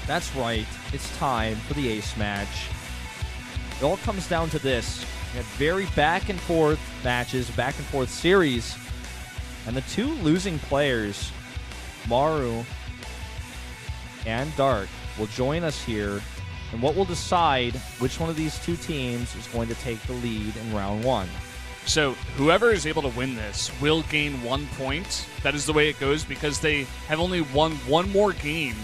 That's right. It's time for the ace match. It all comes down to this. We had very back-and-forth matches, back-and-forth series. And the two losing players, Maru and Dark, will join us here. And what will decide which one of these two teams is going to take the lead in round one. So whoever is able to win this will gain 1 point. That is the way it goes because they have only won one more game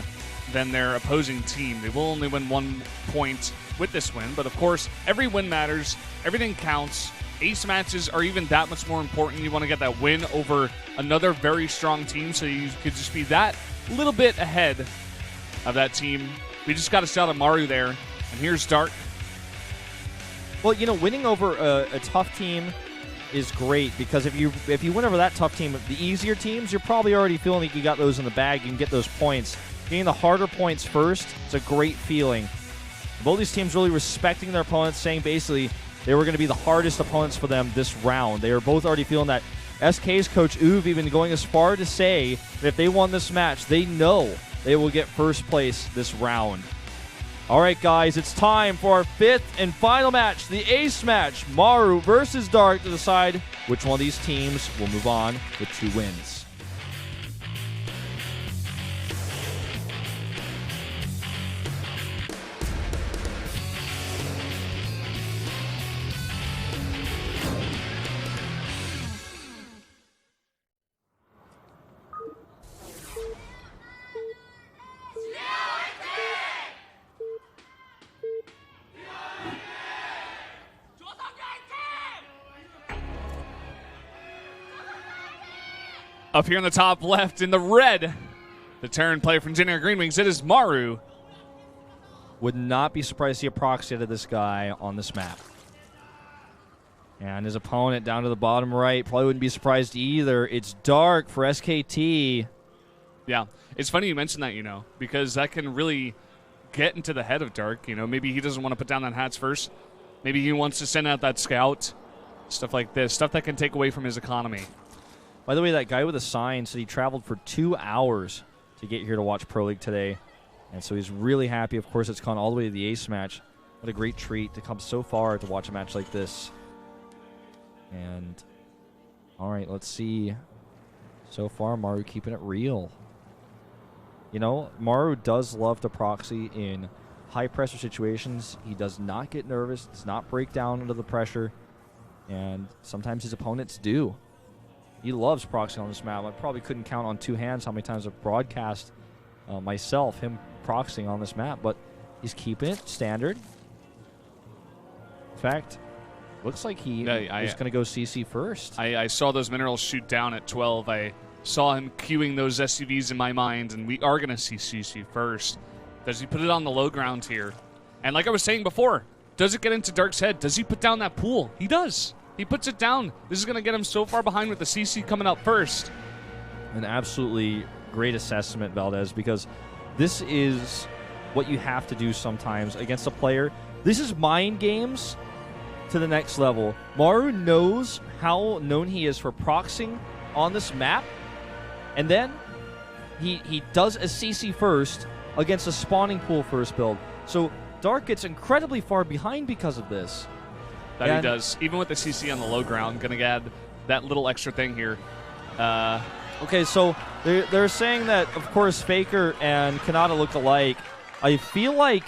than their opposing team. They will only win 1 point with this win, but of course, every win matters. Everything counts. Ace matches are even that much more important. You want to get that win over another very strong team, so you could just be that little bit ahead of that team. We just got a shot of Maru there, and here's Dark. Well, you know, winning over a tough team is great because if you win over that tough team, the easier teams, you're probably already feeling like you got those in the bag. You can get those points. Getting the harder points first, it's a great feeling. Both these teams really respecting their opponents, saying basically they were going to be the hardest opponents for them this round. They are both already feeling that. SK's coach Uve even going as far to say that if they won this match, they know they will get first place this round. All right, guys, it's time for our fifth and final match, the ace match, Maru versus Dark, to decide which one of these teams will move on with 2 wins. Up here in the top left in the red, the turn player from Junior Green Wings, it is Maru. Would not be surprised to see a proxy to this guy on this map. And his opponent down to the bottom right, probably wouldn't be surprised either. It's Dark for SKT. Yeah, it's funny you mentioned that, you know, because that can really get into the head of Dark. You know, maybe he doesn't want to put down that hats first. Maybe he wants to send out that scout. Stuff like this, stuff that can take away from his economy. By the way, that guy with a sign said he traveled for 2 hours to get here to watch Pro League today. And so he's really happy. Of course, it's gone all the way to the ace match. What a great treat to come so far to watch a match like this. And, all right, let's see. So far, Maru keeping it real. You know, Maru does love to proxy in high-pressure situations. He does not get nervous, does not break down under the pressure. And sometimes his opponents do. He loves proxying on this map. I probably couldn't count on 2 hands how many times I've broadcast myself him proxying on this map, but he's keeping it standard. In fact, looks like he is going to go CC first. I saw those minerals shoot down at 12. I saw him queuing those SUVs in my mind, and we are going to see CC first. Does he put it on the low ground here? And like I was saying before, does it get into Dark's head? Does he put down that pool? He does. He puts it down. This is going to get him so far behind with the CC coming out first. An absolutely great assessment, Valdez, because this is what you have to do sometimes against a player. This is mind games to the next level. Maru knows how known he is for proxying on this map, and then he does a CC first against a spawning pool first build. So Dark gets incredibly far behind because of this. That he does. Even with the CC on the low ground, going to add that little extra thing here. Okay, so they're saying that, of course, Faker and Kanata look alike. I feel like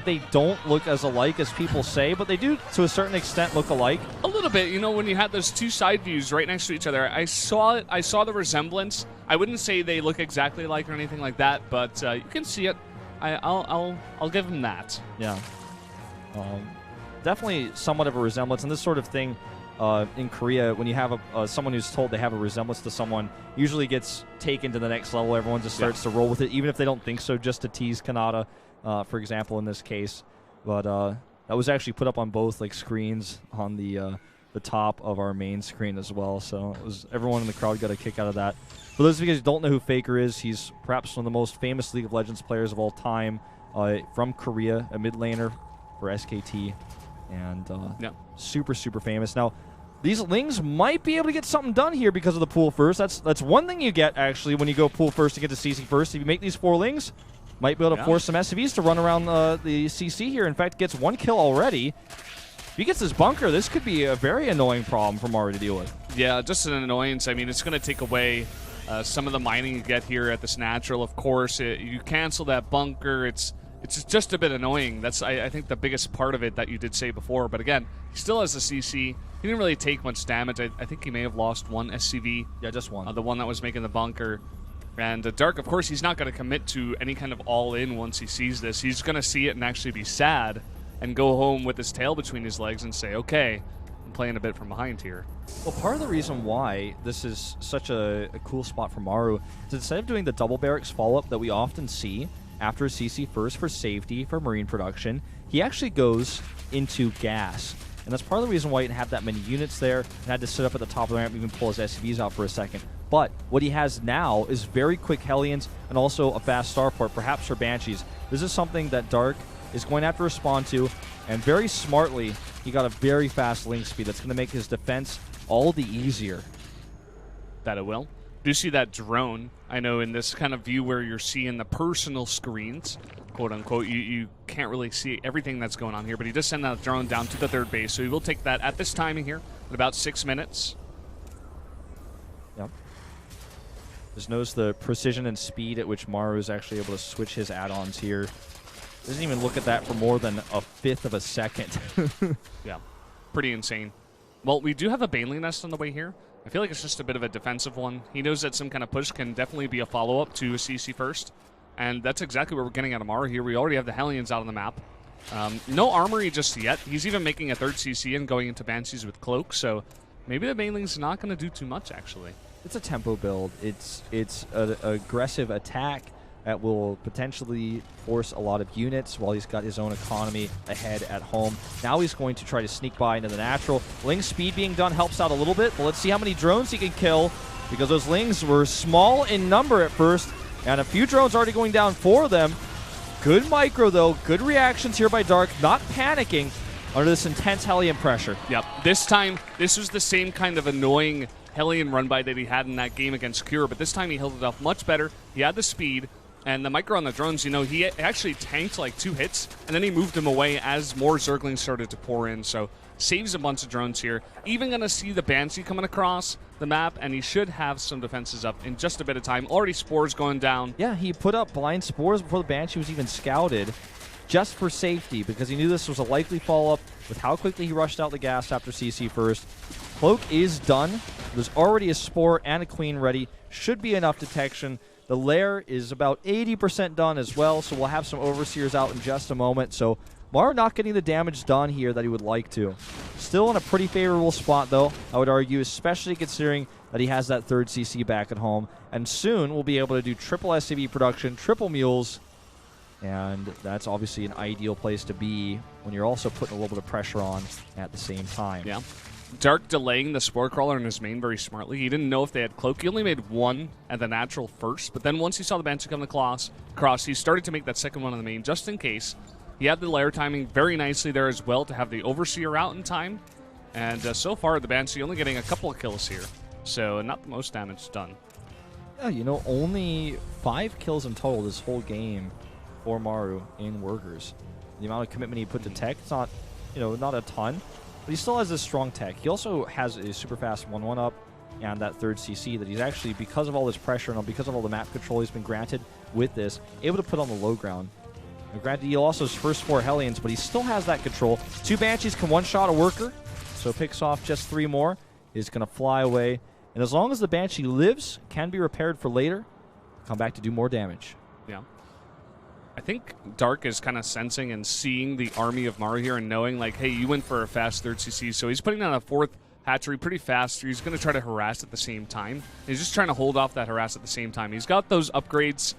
they don't look as alike as people say, but they do, to a certain extent, look alike. A little bit. You know, when you had those 2 side views right next to each other, I saw it. I saw the resemblance. I wouldn't say they look exactly alike or anything like that, but you can see it. I'll give them that. Yeah. Definitely somewhat of a resemblance, and this sort of thing in Korea, when you have someone who's told they have a resemblance to someone, usually gets taken to the next level. Everyone just starts to roll with it, even if they don't think so, just to tease Kanata, for example, in this case. But that was actually put up on both screens on the top of our main screen as well, so everyone in the crowd got a kick out of that. For those of you guys who don't know who Faker is, he's perhaps one of the most famous League of Legends players of all time, from Korea, a mid laner for SKT, and super, super famous. Now, these Lings might be able to get something done here because of the pool first. That's one thing you get, actually, when you go pool first to get to CC first. If you make these 4 Lings, might be able to force some SCVs to run around the CC here. In fact, gets 1 kill already. If he gets this bunker, this could be a very annoying problem for Maru to deal with. Yeah, just an annoyance. I mean, it's going to take away some of the mining you get here at this natural. Of course, you cancel that bunker. It's just a bit annoying. That's, I think, the biggest part of it that you did say before. But again, he still has the CC. He didn't really take much damage. I think he may have lost 1 SCV. Yeah, just 1. The one that was making the bunker. And Dark, of course, he's not going to commit to any kind of all-in once he sees this. He's going to see it and actually be sad and go home with his tail between his legs and say, okay, I'm playing a bit from behind here. Well, part of the reason why this is such a cool spot for Maru is instead of doing the double barracks follow-up that we often see after CC first for safety, for marine production, he actually goes into gas. And that's part of the reason why he didn't have that many units there and had to sit up at the top of the ramp and even pull his SCVs out for a second. But what he has now is very quick Hellions and also a fast starport, perhaps for Banshees. This is something that Dark is going to have to respond to, and very smartly, he got a very fast link speed that's going to make his defense all the easier. That it will. Do you see that drone? I know in this kind of view where you're seeing the personal screens, quote unquote, you can't really see everything that's going on here, but he does send that drone down to the 3rd base, so he will take that at this timing here in about 6 minutes. Yep. Just notice the precision and speed at which Maru is actually able to switch his add-ons here. Doesn't even look at that for more than a 1/5 of a second. Yeah, pretty insane. Well, we do have a Baneling Nest on the way here. I feel like it's just a bit of a defensive one. He knows that some kind of push can definitely be a follow-up to a CC first, and that's exactly what we're getting out of Maru here. We already have the Hellions out on the map. No armory just yet. He's even making a 3rd CC and going into Banshees with Cloak, so maybe the Baneling's not going to do too much, actually. It's a tempo build. It's an aggressive attack that will potentially force a lot of units while he's got his own economy ahead at home. Now he's going to try to sneak by into the natural. Ling speed being done helps out a little bit, but let's see how many drones he can kill, because those Lings were small in number at first, and a few drones already going down for them. Good micro, though. Good reactions here by Dark, not panicking under this intense Hellion pressure. Yep. This time, this was the same kind of annoying Hellion run-by that he had in that game against Cure, but this time he held it off much better. He had the speed. And the micro on the drones, you know, he actually tanked like 2 hits, and then he moved them away as more Zerglings started to pour in. So saves a bunch of drones here. Even going to see the Banshee coming across the map, and he should have some defenses up in just a bit of time. Already Spores going down. Yeah, he put up blind Spores before the Banshee was even scouted, just for safety, because he knew this was a likely follow-up with how quickly he rushed out the gas after CC first. Cloak is done. There's already a Spore and a Queen ready. Should be enough detection. The lair is about 80% done as well, so we'll have some Overseers out in just a moment. So Maru not getting the damage done here that he would like to. Still in a pretty favorable spot, though, I would argue, especially considering that he has that 3rd CC back at home. And soon we'll be able to do triple SCV production, triple mules, and that's obviously an ideal place to be when you're also putting a little bit of pressure on at the same time. Yeah. Dark delaying the Spore Crawler in his main very smartly. He didn't know if they had Cloak. He only made 1 at the natural first, but then once he saw the Banshee come across, he started to make that second one on the main just in case. He had the lair timing very nicely there as well to have the Overseer out in time. And so far, the Banshee only getting a couple of kills here, so not the most damage done. Yeah, you know, only 5 kills in total this whole game for Maru in Workers. The amount of commitment he put to tech, it's not, you know, not a ton. But he still has this strong tech. He also has a super fast 1-1 up and that 3rd CC that he's actually, because of all this pressure and because of all the map control he's been granted with this, able to put on the low ground. Now, granted, he also has first 4 Hellions, but he still has that control. 2 Banshees can one-shot a Worker, so picks off just 3 more. He's going to fly away. And as long as the Banshee lives, can be repaired for later, come back to do more damage. Yeah. I think Dark is kind of sensing and seeing the army of Maru here and knowing, like, hey, you went for a fast 3rd CC, so he's putting down a 4th hatchery pretty fast. He's going to try to harass at the same time. He's just trying to hold off that harass at the same time. He's got those upgrades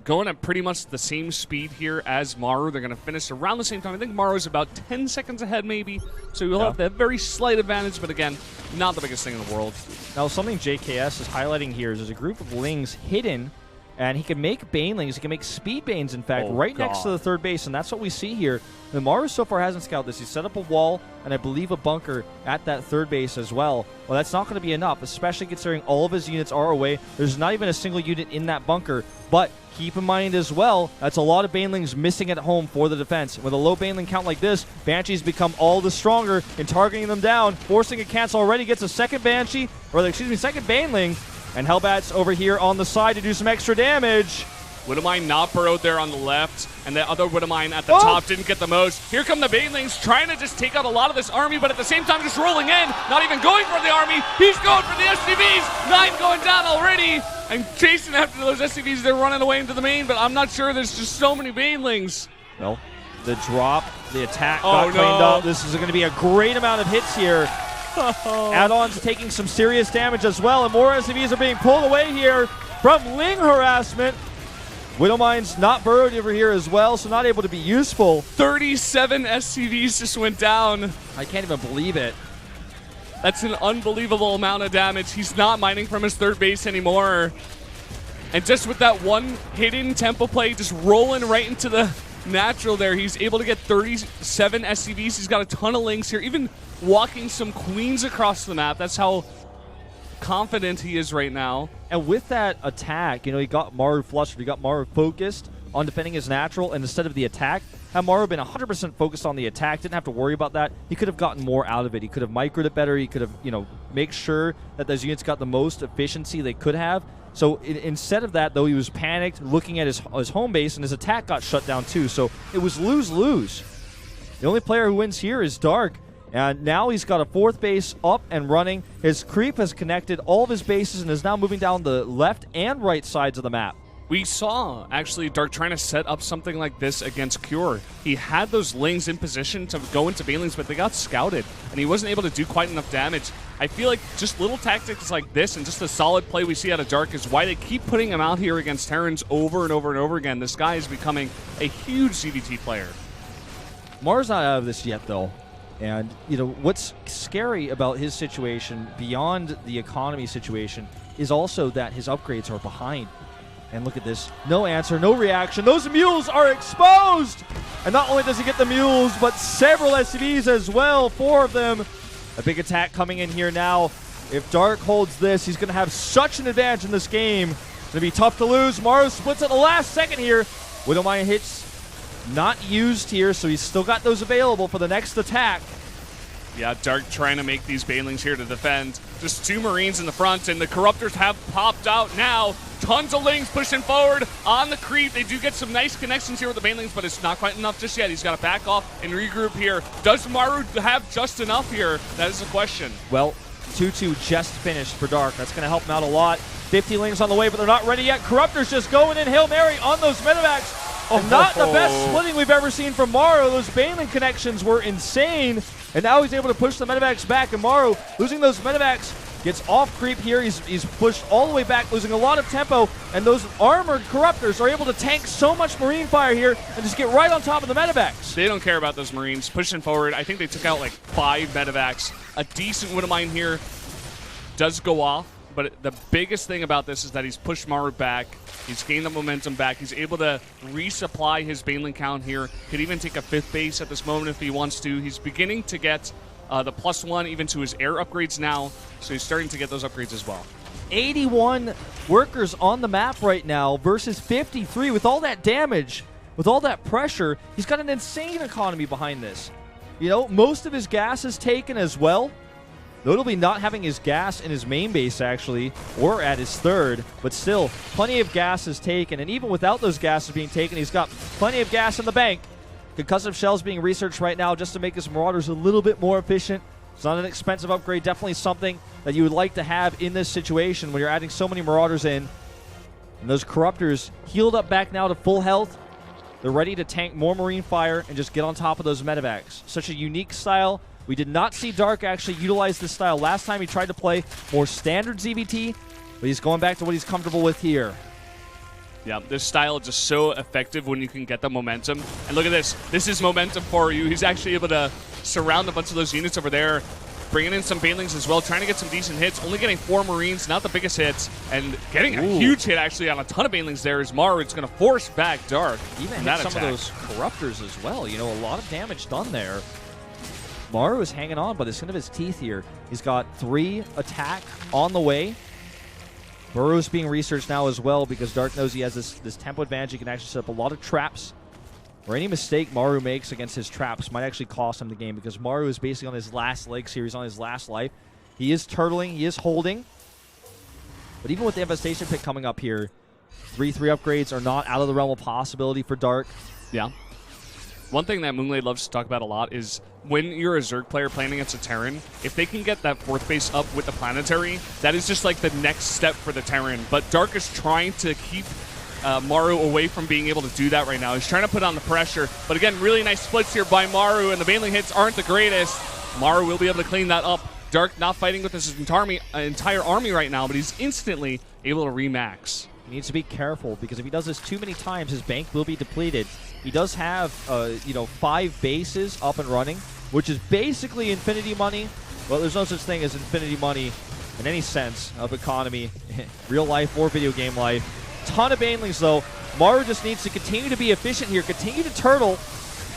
going at pretty much the same speed here as Maru. They're going to finish around the same time. I think Maru's about 10 seconds ahead maybe, so he'll have that very slight advantage, but again, not the biggest thing in the world. Now, something JKS is highlighting here is there's a group of Lings hidden And he can make banelings. He can make speed banes, in fact, next to the third base. And that's what we see here. And Maru so far hasn't scouted this. He set up a wall and I believe a bunker at that third base as well. Well, that's not going to be enough, especially considering all of his units are away. There's not even a single unit in that bunker. But keep in mind as well, that's a lot of banelings missing at home for the defense. With a low baneling count like this, Banshees become all the stronger in targeting them down. Forcing a cancel already gets a second Banshee, or excuse me, second baneling. And Hellbat's over here on the side to do some extra damage. Widowmine not burrowed there on the left, and the other Widowmine at the top didn't get the most. Here come the banelings trying to just take out a lot of this army, but at the same time just rolling in, not even going for the army. He's going for the SCVs. 9 going down already. I'm chasing after those SCVs. They're running away into the main, but I'm not sure. There's just so many banelings. Well, the drop, the attack got cleaned up. This is going to be a great amount of hits here. Add-ons taking some serious damage as well, and more SCVs are being pulled away here from Ling harassment. Widowmine's not burrowed over here as well, so not able to be useful. 37 SCVs just went down. I can't even believe it. That's an unbelievable amount of damage. He's not mining from his third base anymore. And just with that one hidden tempo play, just rolling right into the natural there, he's able to get 37 SCVs. He's got a ton of links here, even walking some queens across the map. That's how confident he is right now. And with that attack, you know, he got Maru flustered. He got Maru focused on defending his natural, and instead of the attack, had Maru been 100% focused on the attack, didn't have to worry about that, he could have gotten more out of it. He could have microed it better. He could have, you know, make sure that those units got the most efficiency they could have. So instead of that, though, he was panicked, looking at his home base, and his attack got shut down too. So it was lose-lose. The only player who wins here is Dark. And now he's got a fourth base up and running. His creep has connected all of his bases and is now moving down the left and right sides of the map. We saw, actually, Dark trying to set up something like this against Cure. He had those Lings in position to go into banelings, but they got scouted, and he wasn't able to do quite enough damage. I feel like just little tactics like this and just the solid play we see out of Dark is why they keep putting him out here against Terrans over and over and over again. This guy is becoming a huge CVT player. Maru's not out of this yet, though. And, you know, what's scary about his situation, beyond the economy situation, is also that his upgrades are behind. And look at this. No answer, no reaction. Those mules are exposed! And not only does he get the mules, but several SCVs as well. 4 of them. A big attack coming in here now. If Dark holds this, he's going to have such an advantage in this game. It's going to be tough to lose. Maru splits at the last second here. Widowmine hits not used here, so he's still got those available for the next attack. Yeah, Dark trying to make these banelings here to defend. Just 2 Marines in the front, and the Corruptors have popped out now. Tons of Lings pushing forward on the creep. They do get some nice connections here with the banelings, but it's not quite enough just yet. He's got to back off and regroup here. Does Maru have just enough here? That is the question. Well, 2-2 just finished for Dark. That's going to help him out a lot. 50 Lings on the way, but they're not ready yet. Corruptors just going in Hail Mary on those medevacs. Not the best splitting we've ever seen from Maru. Those baneling connections were insane. And now he's able to push the medevacs back. And Maru, losing those medevacs, gets off creep here. He's pushed all the way back, losing a lot of tempo. And those armored Corruptors are able to tank so much Marine fire here and just get right on top of the medevacs. They don't care about those Marines pushing forward. I think they took out like 5 medevacs. A decent Widowmine here does go off. But the biggest thing about this is that he's pushed Maru back. He's gained the momentum back. He's able to resupply his baneling count here. Could even take a 5th base at this moment if he wants to. He's beginning to get the +1 even to his air upgrades now. So he's starting to get those upgrades as well. 81 workers on the map right now versus 53. With all that damage, with all that pressure, he's got an insane economy behind this. You know, most of his gas is taken as well. Notably not having his gas in his main base, actually, or at his third, but still, plenty of gas is taken, and even without those gases being taken, he's got plenty of gas in the bank. Concussive shells being researched right now just to make his Marauders a little bit more efficient. It's not an expensive upgrade, definitely something that you would like to have in this situation when you're adding so many Marauders in. And those Corruptors healed up back now to full health. They're ready to tank more Marine fire and just get on top of those medevacs. Such a unique style. We did not see Dark actually utilize this style. Last time he tried to play more standard ZVT, but he's going back to what he's comfortable with here. Yeah, this style is just so effective when you can get the momentum. And look at this. This is momentum for you. He's actually able to surround a bunch of those units over there. bringing in some banelings as well, trying to get some decent hits, only getting 4 Marines, not the biggest hits, and getting a huge hit actually on a ton of banelings there is Maru. It's going to force back Dark. Even hit some of those corruptors as well. You know, a lot of damage done there. Maru is hanging on by the skin of his teeth here. He's got 3 attack on the way. Burrow's being researched now as well because Dark knows he has this tempo advantage. He can actually set up a lot of traps. Or any mistake Maru makes against his traps might actually cost him the game because Maru is basically on his last legs here. He's on his last life. He is turtling. He is holding. But even with the Infestation pick coming up here, 3-3 upgrades are not out of the realm of possibility for Dark. Yeah. One thing that Moonglade loves to talk about a lot is when you're a Zerg player playing against a Terran, if they can get that 4th base up with the Planetary, that is just like the next step for the Terran. But Dark is trying to keep Maru away from being able to do that right now. He's trying to put on the pressure. But again, really nice splits here by Maru, and the baneling hits aren't the greatest. Maru will be able to clean that up. Dark not fighting with his entire army right now, but he's instantly able to remax. He needs to be careful because if he does this too many times, his bank will be depleted. He does have, 5 bases up and running, which is basically infinity money. Well, there's no such thing as infinity money in any sense of economy, real life or video game life. Ton of banelings, though. Maru just needs to continue to be efficient here, continue to turtle,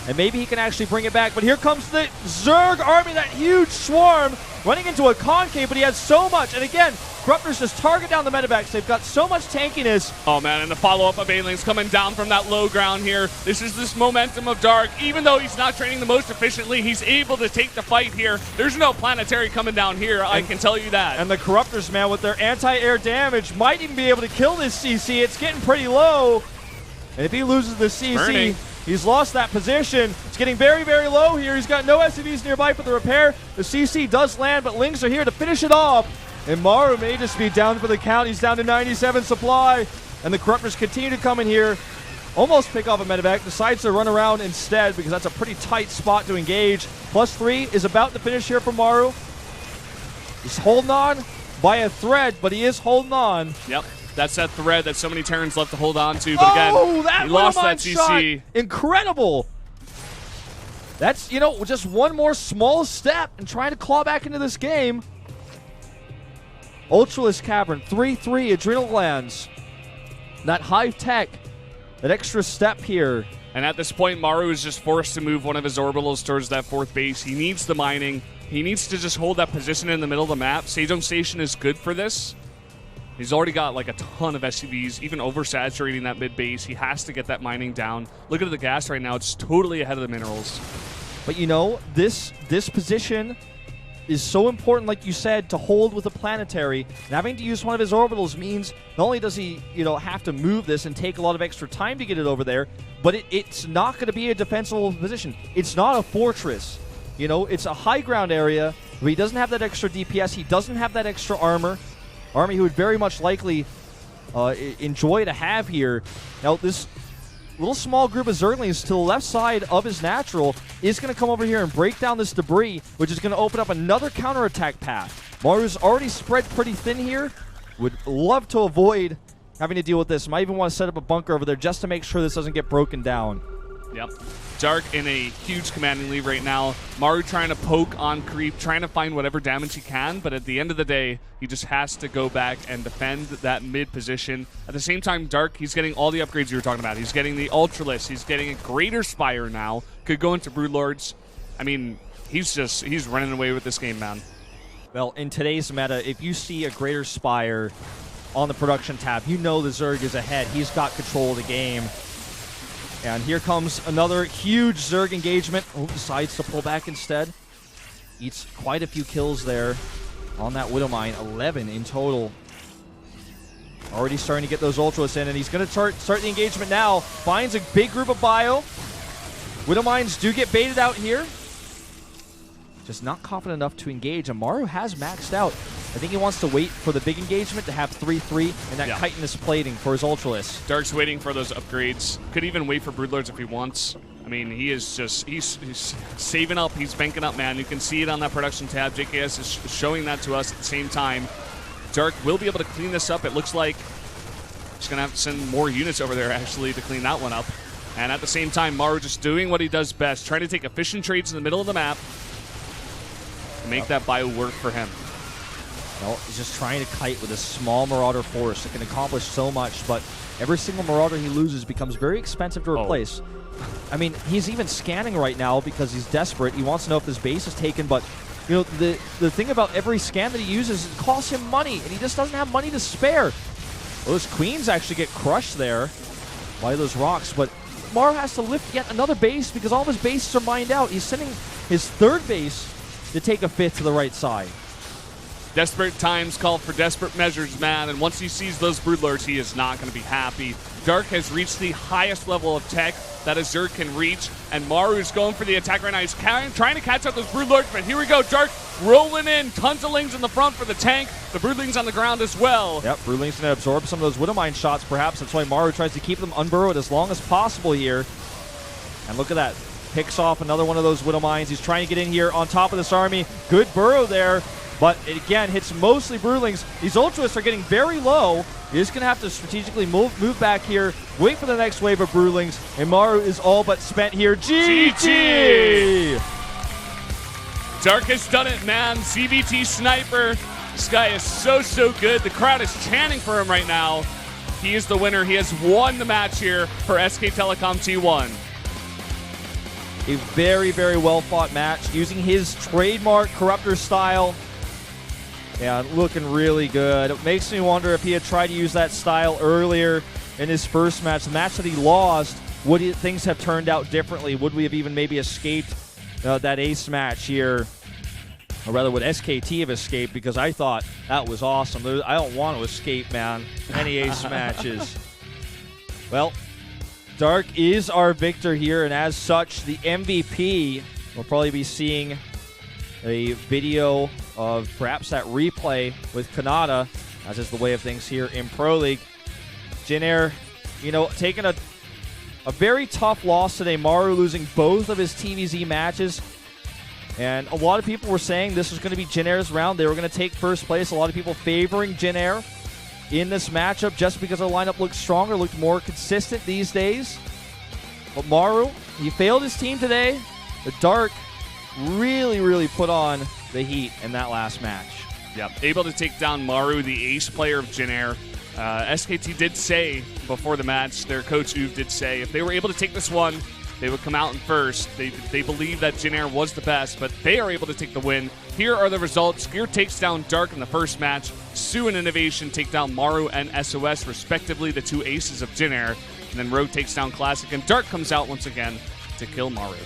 and maybe he can actually bring it back. But here comes the Zerg army, that huge swarm, running into a concave, but he has so much. And again, Corruptors just target down the medevacs. They've got so much tankiness. Oh, man, and the follow-up of banelings coming down from that low ground here. This is this momentum of Dark. Even though he's not training the most efficiently, he's able to take the fight here. There's no Planetary coming down here, I can tell you that. And the Corruptors, man, with their anti-air damage, might even be able to kill this CC. It's getting pretty low. And if he loses the CC, he's lost that position. It's getting very, very low here. He's got no SCVs nearby for the repair. The CC does land, but Lings are here to finish it off. And Maru may just be down for the count. He's down to 97 supply. And the Corruptors continue to come in here, almost pick off a medevac, decides to run around instead because that's a pretty tight spot to engage. +3 is about to finish here for Maru. He's holding on by a thread, but he is holding on. Yep. That's that thread that so many Terrans love to hold on to. But again, he lost that CC. Shot. Incredible. That's, just one more small step and trying to claw back into this game. Ultralisk Cavern, 3-3 Adrenal Glands. That high tech, that extra step here. And at this point, Maru is just forced to move one of his orbitals towards that 4th base. He needs the mining. He needs to just hold that position in the middle of the map. Sejong Station is good for this. He's already got like a ton of SCVs, even oversaturating that mid base. He has to get that mining down. Look at the gas right now. It's totally ahead of the minerals. But this position is so important, like you said, to hold with a Planetary. And having to use one of his orbitals means not only does he, have to move this and take a lot of extra time to get it over there, but it's not going to be a defensible position. It's not a fortress. It's a high ground area where he doesn't have that extra DPS. He doesn't have that extra armor. Army who would very much likely enjoy to have here. Now, this little small group of Zerglings to the left side of his natural is going to come over here and break down this debris, which is going to open up another counterattack path. Maru's already spread pretty thin here. Would love to avoid having to deal with this. Might even want to set up a bunker over there just to make sure this doesn't get broken down. Yep. Dark in a huge commanding lead right now. Maru trying to poke on creep, trying to find whatever damage he can, but at the end of the day, he just has to go back and defend that mid position. At the same time, Dark, he's getting all the upgrades you were talking about. He's getting the Ultralisk. He's getting a Greater Spire now. Could go into Broodlords. I mean, he's running away with this game, man. Well, in today's meta, if you see a Greater Spire on the production tab, you know the Zerg is ahead. He's got control of the game. And here comes another huge Zerg engagement. Oh, decides to pull back instead. Eats quite a few kills there on that Widowmine. 11 in total. Already starting to get those Ultras in, and he's going to start the engagement now. Finds a big group of bio. Widowmines do get baited out here. Just not confident enough to engage. And Maru has maxed out. I think he wants to wait for the big engagement to have 3-3 and that chitinous plating for his Ultralisk. Dark's waiting for those upgrades. Could even wait for Broodlords if he wants. I mean, he's saving up. He's banking up, man. You can see it on that production tab. JKS is showing that to us at the same time. Dark will be able to clean this up. It looks like he's going to have to send more units over there, actually, to clean that one up. And at the same time, Maru just doing what he does best, trying to take efficient trades in the middle of the map. make that bio work for him. No, he's just trying to kite with a small Marauder force that can accomplish so much, but every single Marauder he loses becomes very expensive to replace. I mean, he's even scanning right now because he's desperate. He wants to know if this base is taken, but you know, the thing about every scan that he uses, it costs him money, and he just doesn't have money to spare. Those queens actually get crushed there by those rocks, but Maru has to lift yet another base because all of his bases are mined out. He's sending his third base to take a fifth to the right side. Desperate times call for desperate measures, man, and once he sees those Broodlords, he is not going to be happy. Dark has reached the highest level of tech that a Zerg can reach, and Maru's going for the attack right now. He's trying to catch up those Broodlords, but here we go. Dark rolling in. Tons of Lings in the front for the tank. The Broodlings on the ground as well. Yep, Broodlings going to absorb some of those Widowmine shots, perhaps. That's why Maru tries to keep them unburrowed as long as possible here. And look at that. Picks off another one of those Widowmines. He's trying to get in here on top of this army. Good burrow there. But it, again, hits mostly Broodlings. These Ultras are getting very low. You're just going to have to strategically move back here, wait for the next wave of Broodlings, and Maru is all but spent here. GG! Dark has done it, man. CVT Sniper. This guy is so good. The crowd is chanting for him right now. He is the winner. He has won the match here for SK Telecom T1. A very well-fought match using his trademark Corruptor style. Yeah, looking really good. It makes me wonder if he had tried to use that style earlier in his first match, the match that he lost, would things have turned out differently? Would we have even maybe escaped that ace match here? Or rather, would SKT have escaped? Because I thought that was awesome. I don't want to escape, man, any ace matches. Well, Dark is our victor here, and as such, the MVP will probably be seeing a video of perhaps that replay with Kanata, as is the way of things here in Pro League. Jin Air, you know, taking a very tough loss today. Maru losing both of his TVZ matches. And a lot of people were saying this was going to be Jin Air's round. They were going to take first place. A lot of people favoring Jin Air in this matchup just because our lineup looked stronger, looked more consistent these days. But Maru, he failed his team today. The Dark really put on the heat in that last match. Yep, able to take down Maru, the ace player of Jin Air. SKT did say before the match, their coach Uve did say, if they were able to take this one, they would come out in first. They believe that Jin Air was the best, but they are able to take the win. Here are the results. Gear takes down Dark in the first match. Sue and Innovation take down Maru and SOS, respectively, the two aces of Jin Air. And then Rogue takes down Classic, and Dark comes out once again to kill Maru.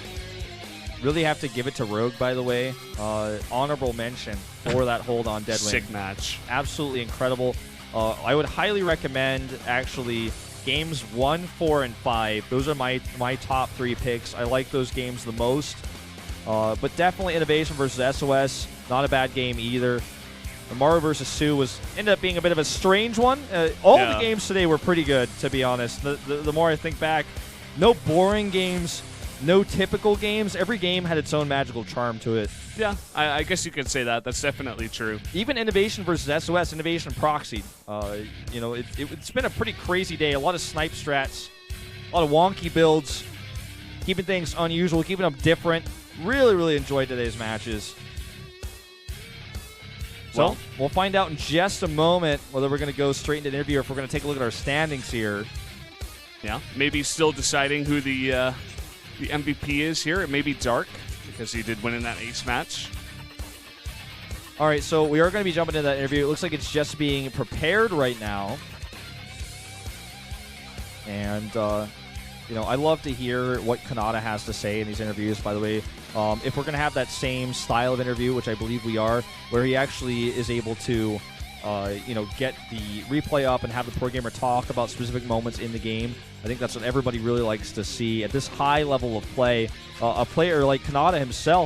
Really have to give it to Rogue, by the way. Honorable mention for that hold on Deadwind. Sick match. Absolutely incredible. I would highly recommend, actually, games 1, 4, and 5. Those are my top 3 picks. I like those games the most. But definitely Innovation versus SOS. Not a bad game either. Maru versus Sue ended up being a bit of a strange one. All of the games today were pretty good, to be honest. The more I think back, no boring games, no typical games. Every game had its own magical charm to it. Yeah, I guess you could say that. That's definitely true. Even Innovation versus SOS, Innovation proxied. You know, it's been a pretty crazy day. A lot of snipe strats, a lot of wonky builds, keeping things unusual, keeping them different. Really enjoyed today's matches. So we'll find out in just a moment whether we're going to go straight into the interview or if we're going to take a look at our standings here. Yeah, maybe still deciding who the MVP is here. It may be Dark, because he did win in that ace match. All right, so we are going to be jumping into that interview. It looks like it's just being prepared right now. And, you know, I love to hear what Kanata has to say in these interviews, by the way. If we're going to have that same style of interview, which I believe we are, where he actually is able to, you know, get the replay up and have the pro gamer talk about specific moments in the game, I think that's what everybody really likes to see. At this high level of play, a player like Kanata himself,